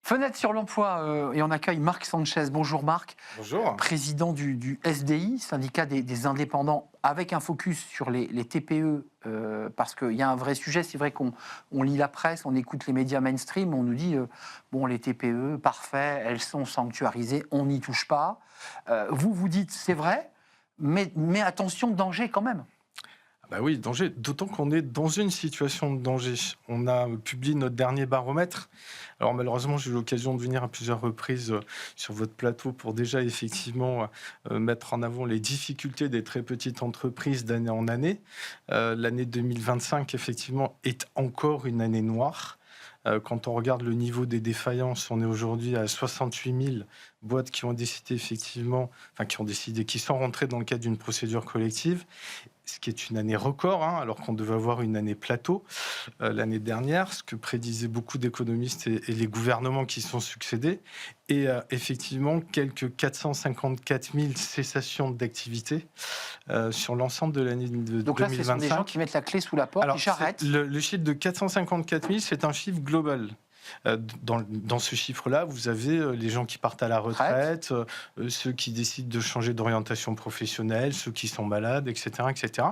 Fenêtre sur l'emploi, et on accueille Marc Sanchez. Bonjour Marc. Bonjour. Président du SDI, syndicat des indépendants, avec un focus sur les TPE, parce qu'il y a un vrai sujet. C'est vrai qu'on lit la presse, on écoute les médias mainstream, on nous dit, bon, les TPE, parfait, elles sont sanctuarisées, on n'y touche pas. Vous dites, c'est vrai, mais attention, danger quand même. Bah oui, danger, d'autant qu'on est dans une situation de danger. On a publié notre dernier baromètre. Alors malheureusement, j'ai eu l'occasion de venir à plusieurs reprises sur votre plateau pour déjà effectivement mettre en avant les difficultés des très petites entreprises d'année en année. L'année 2025, effectivement, est encore une année noire. Quand on regarde le niveau des défaillances, on est aujourd'hui à 68 000 boîtes qui ont décidé effectivement, qui sont rentrées dans le cadre d'une procédure collective, ce qui est une année record, alors qu'on devait avoir une année plateau l'année dernière, ce que prédisaient beaucoup d'économistes et les gouvernements qui se sont succédés. Et effectivement, quelques 454 000 cessations d'activité sur l'ensemble de l'année de 2025. Donc là, ce sont des gens qui mettent la clé sous la porte et j'arrête. Le chiffre de 454 000, c'est un chiffre global. Dans ce chiffre-là, vous avez les gens qui partent à la retraite, ceux qui décident de changer d'orientation professionnelle, ceux qui sont malades, etc. etc.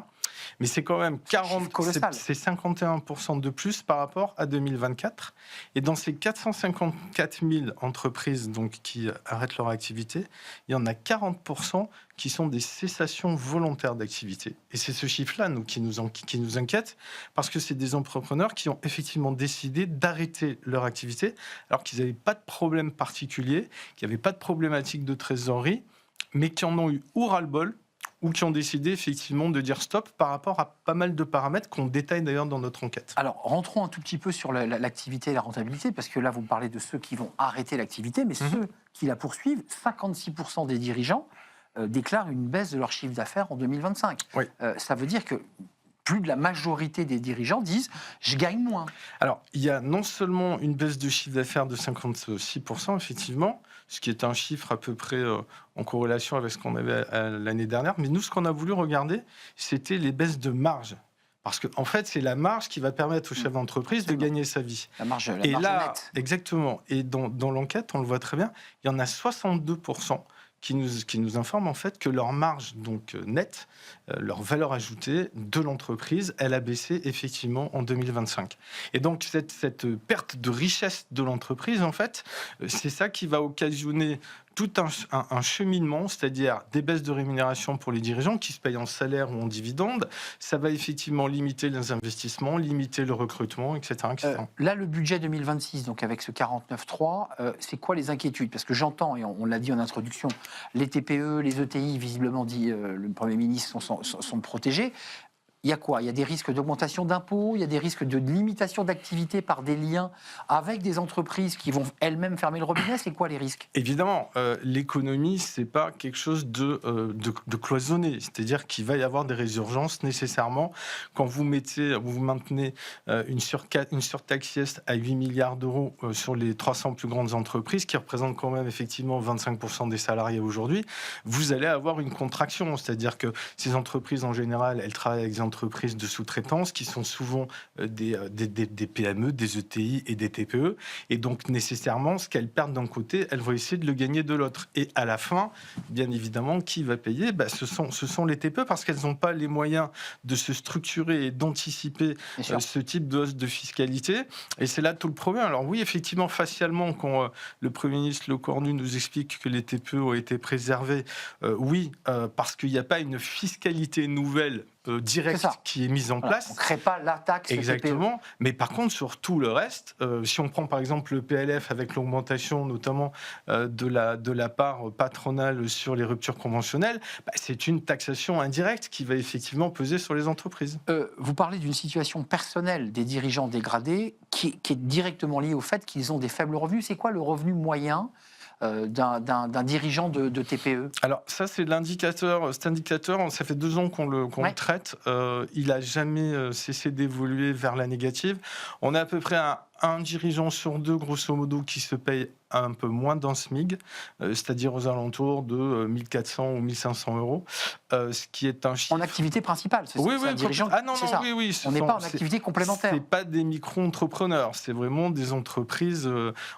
Mais c'est quand même 51% de plus par rapport à 2024. Et dans ces 454 000 entreprises donc, qui arrêtent leur activité, il y en a 40% qui sont des cessations volontaires d'activité. Et c'est ce chiffre-là qui nous inquiète, parce que c'est des entrepreneurs qui ont effectivement décidé d'arrêter leur activité, alors qu'ils n'avaient pas de problème particulier, qu'il n'y avait pas de problématique de trésorerie, mais qui en ont eu ou ras-le-bol, ou qui ont décidé effectivement de dire stop par rapport à pas mal de paramètres qu'on détaille d'ailleurs dans notre enquête. Alors, rentrons un tout petit peu sur l'activité et la rentabilité, parce que là, vous parlez de ceux qui vont arrêter l'activité, mais ceux qui la poursuivent, 56% des dirigeants déclarent une baisse de leur chiffre d'affaires en 2025. Oui. Ça veut dire que plus de la majorité des dirigeants disent « je gagne moins ». Alors, il y a non seulement une baisse de chiffre d'affaires de 56%, effectivement, ce qui est un chiffre à peu près en corrélation avec ce qu'on avait l'année dernière, mais nous, ce qu'on a voulu regarder, c'était les baisses de marge. Parce qu'en fait, c'est la marge qui va permettre au chef d'entreprise de gagner sa vie. La marge là, nette. Exactement. Et dans l'enquête, on le voit très bien, il y en a 62% qui nous informent en fait que leur marge donc nette, leur valeur ajoutée de l'entreprise, elle a baissé effectivement en 2025. Et donc cette perte de richesse de l'entreprise, en fait, c'est ça qui va occasionner tout un cheminement, c'est-à-dire des baisses de rémunération pour les dirigeants qui se payent en salaire ou en dividende. Ça va effectivement limiter les investissements, limiter le recrutement, etc. etc. Là, le budget 2026, donc avec ce 49.3, c'est quoi les inquiétudes? Parce que j'entends, et on l'a dit en introduction, les TPE, les ETI, visiblement dit le Premier ministre, sont protégés. Il y a quoi? Il y a des risques d'augmentation d'impôts, il y a des risques de limitation d'activité par des liens avec des entreprises qui vont elles-mêmes fermer le robinet. C'est quoi les risques? Évidemment, l'économie, c'est pas quelque chose de cloisonné. C'est-à-dire qu'il va y avoir des résurgences nécessairement. Quand vous maintenez une surtaxe à 8 milliards d'euros sur les 300 plus grandes entreprises, qui représentent quand même effectivement 25% des salariés aujourd'hui, vous allez avoir une contraction. C'est-à-dire que ces entreprises, en général, elles travaillent avec des entreprises de sous-traitance qui sont souvent des PME, des ETI et des TPE. Et donc, nécessairement, ce qu'elles perdent d'un côté, elles vont essayer de le gagner de l'autre. Et à la fin, bien évidemment, qui va payer? Ce sont les TPE, parce qu'elles n'ont pas les moyens de se structurer et d'anticiper ce type de hausse de fiscalité. Et c'est là tout le problème. Alors oui, effectivement, facialement, quand le Premier ministre Lecornu nous explique que les TPE ont été préservés, parce qu'il n'y a pas une fiscalité nouvelle directe qui est mise en place. On ne crée pas la taxe. Exactement. TPE. Mais par contre, sur tout le reste, si on prend par exemple le PLF avec l'augmentation notamment de la part patronale sur les ruptures conventionnelles, c'est une taxation indirecte qui va effectivement peser sur les entreprises. Vous parlez d'une situation personnelle des dirigeants dégradés qui est directement liée au fait qu'ils ont des faibles revenus. C'est quoi le revenu moyen d'un dirigeant de TPE? Alors ça, c'est l'indicateur. Cet indicateur, ça fait 2 ans qu'on le traite. Il n'a jamais cessé d'évoluer vers la négative. On est à peu près à un dirigeant sur deux, grosso modo, qui se paye un peu moins d'un SMIC, c'est-à-dire aux alentours de 1400 ou 1500 euros, ce qui est un chiffre... En activité principale, c'est Oui, ça, un dirigeant, ah non, c'est non, ça. oui, On n'est pas en activité complémentaire. C'est pas des micro-entrepreneurs, c'est vraiment des entreprises,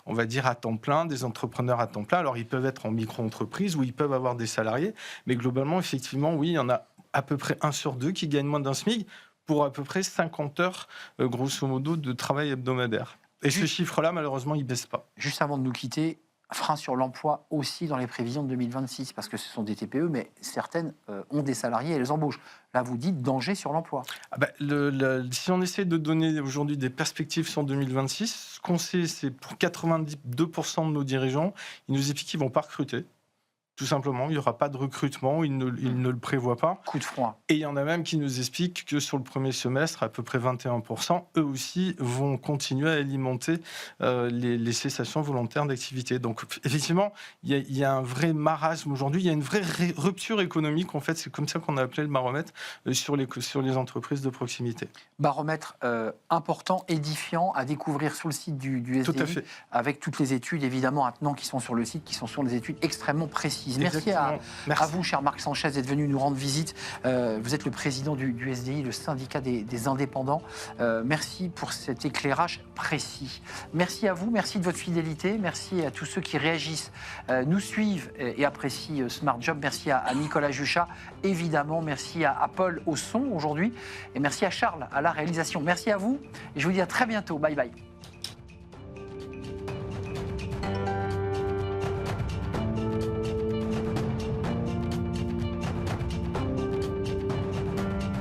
on va dire, à temps plein, des entrepreneurs à temps plein. Alors, ils peuvent être en micro-entreprise ou ils peuvent avoir des salariés, mais globalement, effectivement, oui, il y en a à peu près 1 sur 2 qui gagnent moins d'un SMIC pour à peu près 50 heures, grosso modo, de travail hebdomadaire. Et ce chiffre-là, malheureusement, il ne baisse pas. Juste avant de nous quitter, frein sur l'emploi aussi dans les prévisions de 2026, parce que ce sont des TPE, mais certaines ont des salariés et les embauchent. Là, vous dites danger sur l'emploi. Ah bah, si on essaie de donner aujourd'hui des perspectives sur 2026, ce qu'on sait, c'est pour 82% de nos dirigeants, ils nous expliquent qu'ils ne vont pas recruter. Tout simplement, il n'y aura pas de recrutement, ils ne le prévoient pas. Coup de froid. Et il y en a même qui nous expliquent que sur le premier semestre, à peu près 21%, eux aussi vont continuer à alimenter les cessations volontaires d'activité. Donc effectivement, il y a un vrai marasme aujourd'hui, il y a une vraie rupture économique, en fait, c'est comme ça qu'on a appelé le baromètre, sur les entreprises de proximité. Baromètre important, édifiant, à découvrir sur le site du SDI, Tout à fait. avec toutes les études, évidemment, maintenant, qui sont sur le site, qui sont des études extrêmement précises. Merci à vous, cher Marc Sanchez, d'être venu nous rendre visite. Vous êtes le président du SDI, le syndicat des indépendants. Merci pour cet éclairage précis. Merci à vous, merci de votre fidélité, merci à tous ceux qui réagissent, nous suivent et apprécient Smart Job. Merci à Nicolas Juchat, évidemment. Merci à Paul au son aujourd'hui et merci à Charles à la réalisation. Merci à vous et je vous dis à très bientôt. Bye bye.